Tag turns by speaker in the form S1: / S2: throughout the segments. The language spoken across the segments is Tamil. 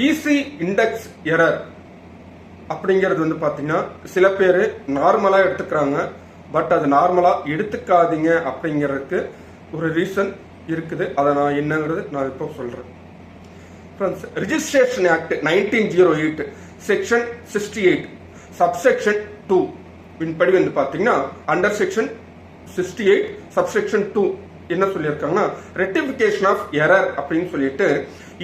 S1: ஈஸி இண்டெக்ஸ் எரர் அப்படிங்கிறது வந்து பார்த்தீங்கன்னா சில பேர் நார்மலாக எடுத்துக்கிறாங்க. பட் அது நார்மலாக எடுத்துக்காதீங்க அப்படிங்கிறதுக்கு ஒரு ரீசன் இருக்குது. அதை நான் என்னங்கிறது நான் இப்போ சொல்கிறேன். Friends, registration act 1908 section 68 subsection 2 படி வந்து பார்த்தீங்கன்னா அண்டர் செக்ஷன் 68 சப்செக்ஷன் 2 என்ன சொல்லியிருக்காங்கன்னா ரெக்டிஃபிகேஷன் ஆஃப் எரர் அப்படின்னு சொல்லிட்டு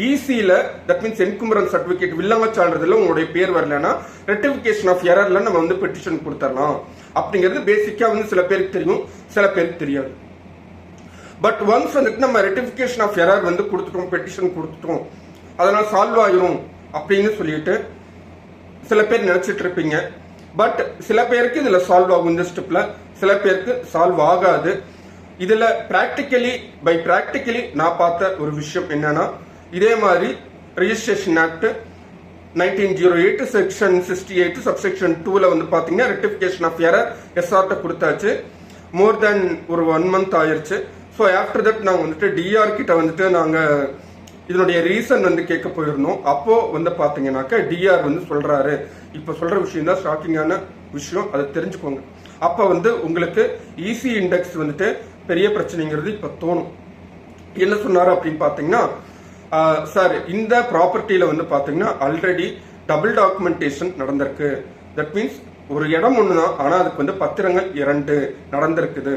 S1: ஈஸியில தட் மீன்ஸ் என்குமரன்ஸ் சர்டிபிகேட் வில்லங்க சான்றிதழ்ல உங்களுடைய பேர் வரலன்னா ரெக்டிஃபிகேஷன் ஆஃப் எரர்ல நம்ம வந்து பெட்டிஷன் கொடுத்துடலாம் அப்படிங்கிறது பேசிக்கா வந்து சில பேருக்கு தெரியும், சில பேருக்கு தெரியாது. பட் ஒன்ஸ் வந்துட்டு நம்ம ரெக்டிஃபிகேஷன் ஆஃப் எரர் வந்து கொடுத்துட்டோம், பெட்டிஷன் கொடுத்துட்டோம், அதனால சால்வ் ஆயிரும் அப்படின்னு சொல்லிட்டு சில பேர் நினைச்சிட்டு இருப்பீங்க. பட் சில பேருக்கு இதுல சால்வ் ஆகும் இந்த ஸ்டெப்ல, சில பேருக்கு சால்வ் ஆகாது. இதுல பிராக்டிக்கலி நான் பார்த்த ஒரு விஷயம் என்னன்னா, இதே மாதிரி ரிஜிஸ்ட்ரேஷன் ஆக்ட் 1908 செக்ஷன் 68 சப்செக்ஷன் 2ல வந்து பாத்தீங்கன்னா ரெக்டிஃபிகேஷன் ஆஃப் எரர் எஸ்ஆர்ட்ட கொடுத்தாச்சு. மோர் தென் ஒரு 1 month ஆயிருச்சு. ஸோ ஆஃப்டர் தட் நாங்கள் வந்துட்டு டிஆர் கிட்ட வந்துட்டு நாங்கள் இதனுடைய ரீசன் வந்து கேட்க போயிருந்தோம். அப்போ வந்து பாத்தீங்கன்னாக்க டிஆர் வந்து சொல்றாரு, இப்ப சொல்ற விஷயம் தான் ஷாக்கிங்கான விஷயம், அதை தெரிஞ்சுக்கோங்க. அப்ப வந்து உங்களுக்கு ஈஸி இண்டெக்ஸ் வந்துட்டு பெரிய பிரச்சனைங்கிறது இப்ப தோணும். என்ன சொன்னாரு அப்படின்னு பாத்தீங்கன்னா, சார் இந்த ப்ராப்பர்ட்டியில வந்து பாத்தீங்கன்னா ஆல்ரெடி டபுள் டாக்குமெண்டேஷன் நடந்திருக்கு. தட் மீன்ஸ் ஒரு இடம் ஒண்ணுதான், ஆனா அதுக்கு வந்து பத்திரங்கள் 2 நடந்திருக்குது.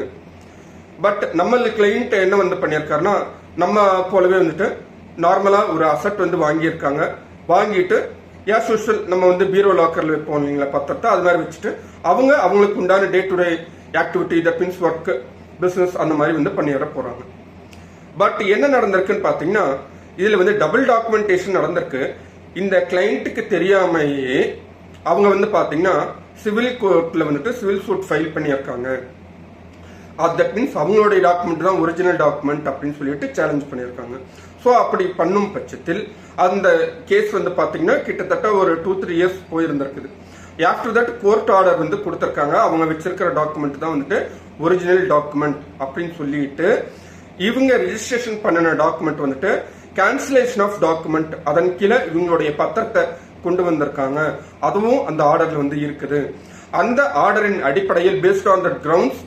S1: பட் நம்ம கிளைண்ட் என்ன வந்து பண்ணியிருக்காருன்னா, நம்ம போலவே வந்துட்டு நார்மலா ஒரு அசட் வந்து வாங்கியிருக்காங்க. வாங்கிட்டு ஆஸ் யூஷுவல் நம்ம வந்து பீரோ லாக்கர்ல வைப்போம் இல்லைங்களா பத்திரத்தை, அது மாதிரி வச்சுட்டு அவங்களுக்கு உண்டான day to day activity that means work business அந்த மாதிரி வந்து பண்ணிட போறாங்க. பட் என்ன நடந்திருக்குன்னு பாத்தீங்கன்னா, இதுல வந்து டபுள் டாக்குமெண்டேஷன் நடந்திருக்கு. இந்த கிளைண்ட்டுக்கு தெரியாமையே அவங்க வந்து பாத்தீங்கன்னா சிவில் கோர்ட்ல வந்துட்டு சிவில் சூட் ஃபைல் பண்ணியிருக்காங்க. தட் மீன்ஸ் அவங்களுடைய டாக்குமெண்ட் தான் ஒரிஜினல் டாக்குமெண்ட் அப்படின்னு சொல்லிட்டு சேலஞ்ச் பண்ணியிருக்காங்க. ஸோ அப்படி பண்ணும் பட்சத்தில் அந்த கேஸ் வந்து பாத்தீங்கன்னா கிட்டத்தட்ட ஒரு 2-3 years போயிருந்திருக்குது. ஆஃப்டர் தட் கோர்ட் ஆர்டர் வந்து கொடுத்திருக்காங்க, அவங்க வச்சிருக்கிற டாக்குமெண்ட் தான் வந்துட்டு ஒரிஜினல் டாக்குமெண்ட் அப்படின்னு சொல்லிட்டு இவங்க ரிஜிஸ்ட்ரேஷன் பண்ணின டாக்குமெண்ட் வந்துட்டு கேன்சலேஷன் ஆஃப் டாக்குமெண்ட் அதன் கீழே இவங்களுடைய பத்திரத்தை கொண்டு வந்திருக்காங்க. அதுவும் அந்த ஆர்டர்ல வந்து இருக்குது. அந்த ஆர்டரின் அடிப்படையில் based on that grounds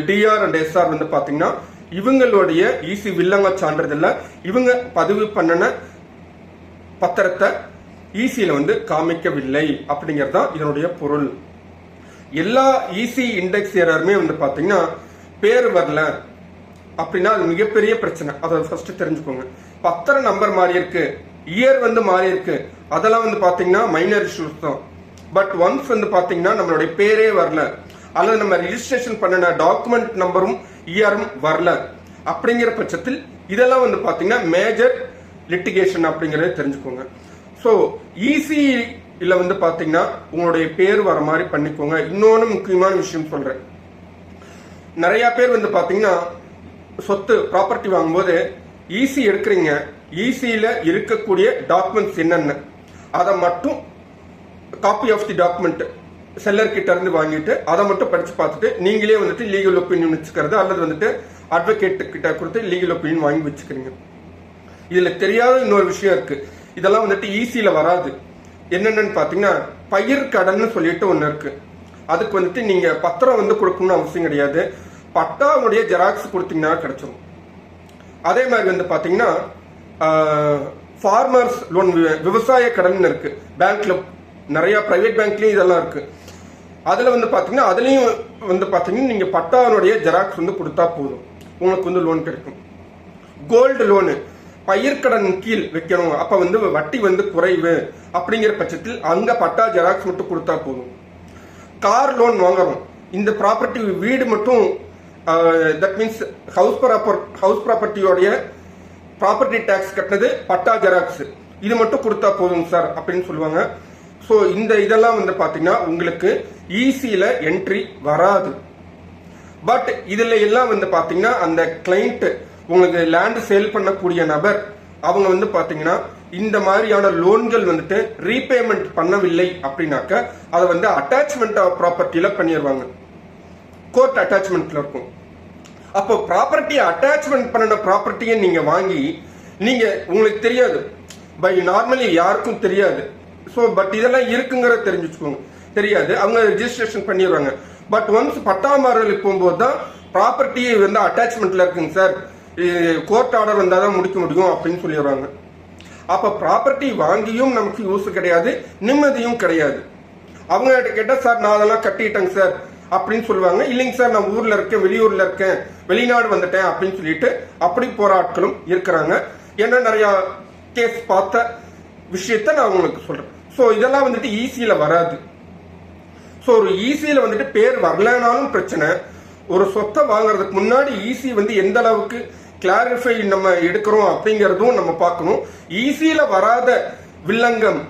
S1: TR and SR வந்து பாத்தீங்கன்னா இவங்களுடைய ஈசி வில்லங்க சான்றிதழ்ல இவங்க பதிவு பண்ணின பத்திரத்தை ஈசியில வந்து காமிக்கவில்லை அப்படிங்கறது இதனுடைய பொருள். எல்லா ஈசி இண்டெக்ஸ் எரருமே வந்து பாத்தீங்கன்னா பேர் வரல அப்படின்னா அது மிகப்பெரிய பிரச்சனை. அதை ஃபர்ஸ்ட் தெரிஞ்சுக்கோங்க. பத்திர நம்பர் மாறி இருக்கு, இயர் வந்து மாறி இருக்கு, அதெல்லாம் வந்து பாத்தீங்கன்னா மைனர் இஷ்யூஸ் தான். பட் ஒன்ஸ் வந்து பாத்தீங்கன்னா நம்மளுடைய பேரே வரல அல்லது நம்ம ரிஜிஸ்ட்ரேஷன் பண்ணின டாக்குமெண்ட் நம்பரும் இயரும் வரல அப்படிங்கிற பட்சத்தில் இதெல்லாம் வந்து பாத்தீங்கன்னா மேஜர் லிட்டிகேஷன் அப்படிங்கறத தெரிஞ்சுக்கோங்க. ஸோ ஈஸியில வந்து பாத்தீங்கன்னா உங்களுடைய பேர் வர மாதிரி பண்ணிக்கோங்க. இன்னொன்னு முக்கியமான விஷயம் சொல்றேன். நிறைய பேர் வந்து பாத்தீங்கன்னா சொத்து ப்ராப்பர்ட்டி வாங்கும்போது ஈஸி எடுக்கிறீங்க, ஈஸியில இருக்கக்கூடிய டாக்குமெண்ட்ஸ் என்னென்ன அதை மட்டும் copy of the document seller கிட்ட இருந்து வாங்கிட்டு அதை மட்டும் படிச்சு பார்த்துட்டு நீங்களே வந்துட்டு லீகல் ஒப்பீனியன் வச்சுக்கிறது அல்லது வந்துட்டு அட்வொகேட் கிட்ட கொடுத்து லீகல் ஒப்பீனியன் வாங்கி வச்சுக்கிறீங்க. இதுல தெரியாத இன்னொரு விஷயம் இருக்கு. இதெல்லாம் வந்துட்டு ஈஸியில வராது. என்னென்னு பாத்தீங்கன்னா பயிர் கடன் சொல்லிட்டு ஒண்ணு இருக்கு. அதுக்கு வந்துட்டு நீங்க பத்திரம் வந்து கொடுக்கணும்னு அவசியம் கிடையாது, பட்டாவுடைய ஜெராக்ஸ் கொடுத்தீங்கன்னா கிடைச்சிடும். அதே மாதிரி வந்து பாத்தீங்கன்னா ஃபார்மர்ஸ் லோன் விவசாய கடன் இருக்கு, பேங்க்ல நிறைய பிரைவேட் பேங்க்லயும் இதெல்லாம் இருக்கு. அதுல வந்து பாத்தீங்கன்னா அதுலயும் வந்து பாத்தீங்கன்னா நீங்க பட்டாவுடைய ஜெராக்ஸ் வந்து கொடுத்தா போதும், உங்களுக்கு வந்து லோன் கிடைக்கும். கோல்டு லோனு பயிர்க்கடன் கீழ் வைக்கணும், அப்ப வந்து வட்டி வந்து குறைவு அப்படிங்கிற பட்சத்தில் அங்க பட்டா ஜெராக்ஸ் மட்டும் கொடுத்தா போதும். கார் லோன் வாங்குறோம், இந்த ப்ராப்பர்ட்டி வீடு மட்டும் தட் மீன்ஸ் ஹவுஸ் ப்ராப்பர்ட்டியோடைய ப்ராப்பர்ட்டி டாக்ஸ் கட்டினது பட்டா ஜெராக்ஸ் இது மட்டும் கொடுத்தா போதும் சார் அப்படின்னு சொல்லுவாங்க. ஸோ இந்த இதெல்லாம் வந்து பாத்தீங்கன்னா உங்களுக்கு ஈஸியில என்ட்ரி வராது. பட் இதுல எல்லாம் வந்து பாத்தீங்கன்னா அந்த கிளைண்ட் உங்களுக்கு லேண்ட் சேல் பண்ணக்கூடிய நபர் அவங்க வந்து பாத்தீங்கன்னா இந்த மாதிரியான லோன்கள் வந்துட்டு ரீபேமெண்ட் பண்ணவில்லை அப்படின்னாக்க அதை வந்து அட்டாச்மெண்ட் ஆஃப் ப்ராப்பர்ட்டியில பண்ணிடுவாங்க, கோர்ட் அட்டாச்மெண்ட்ல இருக்கும். அப்போ ப்ராப்பர்ட்டி அட்டாச்மெண்ட் பண்ணின ப்ராப்பர்ட்டியை நீங்க வாங்கி நீங்க உங்களுக்கு தெரியாது பை நார்மலி யாருக்கும் தெரியாது. ஸோ பட் இதெல்லாம் இருக்குங்கிறத தெரிஞ்சுக்கோங்க. தெரியாது, அவங்க ரெஜிஸ்ட்ரேஷன் பண்ணிடுவாங்க. பட் ஒன்ஸ் பட்டா மாறுதலுக்கு போகும்போது தான் ப்ராப்பர்ட்டி வந்து அட்டாச்மெண்ட்ல இருக்குங்க சார், கோர்ட் ஆர்டர் வந்தால் தான் முடிக்க முடியும் அப்படின்னு சொல்லிடுவாங்க. அப்போ ப்ராப்பர்ட்டி வாங்கியும் நமக்கு யூஸ் கிடையாது, நிம்மதியும் கிடையாது. அவங்க கிட்ட கேட்டால் சார் நான் அதெல்லாம் கட்டிட்டேங்க சார் அப்படின்னு சொல்லுவாங்க. இல்லைங்க சார் நான் ஊர்ல இருக்கேன், வெளியூர்ல இருக்கேன், வெளிநாடு வந்துட்டேன் அப்படின்னு சொல்லிட்டு அப்படி போற ஆட்களும் இருக்கிறாங்க. ஏன்னா நிறைய கேஸ் பார்த்த விஷயத்த நான் உங்களுக்கு சொல்றேன். ஸோ இதெல்லாம் வந்துட்டு ஈஸியில வராது. ஸோ ஒரு ஈஸியில வந்துட்டு பேர் வரலனாலும் பிரச்சனை. ஒரு சொத்தை வாங்குறதுக்கு முன்னாடி ஈஸி வந்து எந்த அளவுக்கு கிளாரிஃபை நம்ம எடுக்கிறோம் அப்படிங்கிறதும் நம்ம பார்க்கணும். ஈஸியில வராத வில்லங்கம்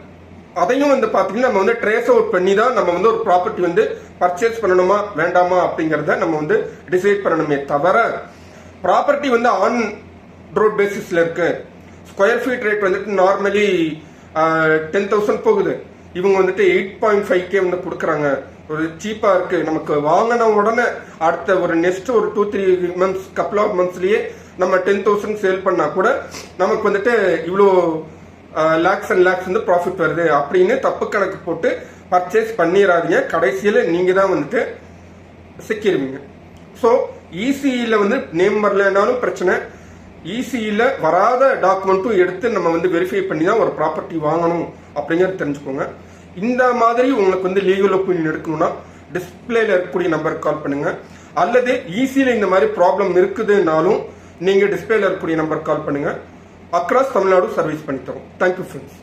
S1: அதையும் வந்து பாத்தீங்கன்னா நம்ம வந்து ட்ரேஸ் அவுட் பண்ணி தான் நம்ம வந்து ஒரு ப்ராப்பர்ட்டி வந்து பர்ச்சேஸ் பண்ணணுமா வேண்டாமா அப்படிங்கறத நம்ம வந்து டிசைட் பண்ணணுமே தவிர, ப்ராப்பர்ட்டி வந்து ஆன் ரோட் பேசிஸ்ல இருக்கு, ஸ்கொயர் ஃபீட் ரேட் வந்துட்டு நார்மலி 10,000 போகுது, இவங்க வந்துட்டு 8.5K வந்து கொடுக்குறாங்க, ஒரு சீப்பா இருக்கு, நமக்கு வாங்கின உடனே அடுத்த ஒரு நெக்ஸ்ட் ஒரு 2-3 மந்த்ஸ் கப்பல் ஆஃப் மந்த்ஸ்லயே நம்ம 10,000 சேல் பண்ணா கூட நமக்கு வந்துட்டு இவ்வளோ லேக்ஸ் அண்ட் லேக்ஸ் வந்து ப்ராஃபிட் வருது அப்படின்னு தப்பு கணக்கு போட்டு பர்ச்சேஸ் பண்ணிடாதீங்க. கடைசியில் நீங்க தான் வந்துட்டு சிக்கிடுவீங்க. ஸோ ஈசியில வந்து நேம் வரலனாலும் பிரச்சனை, ஈசியில வராத டாக்குமெண்ட்டும் எடுத்து நம்ம வந்து வெரிஃபை பண்ணி தான் ஒரு ப்ராப்பர்ட்டி வாங்கணும் அப்படிங்கிறது தெரிஞ்சுக்கோங்க. இந்த மாதிரி உங்களுக்கு வந்து லீகல் ஒப்பீனியன் எடுக்கணும்னா டிஸ்பிளேல இருக்கக்கூடிய நம்பருக்கு கால் பண்ணுங்க. அல்லது ஈஸியில இந்த மாதிரி ப்ராப்ளம் இருக்குதுனாலும் நீங்க டிஸ்பிளேல இருக்கக்கூடிய நம்பருக்கு கால் பண்ணுங்க. அக்ராஸ் தமிழ்நாடு சர்வீஸ் பண்ணி தரோம். Thank you friends.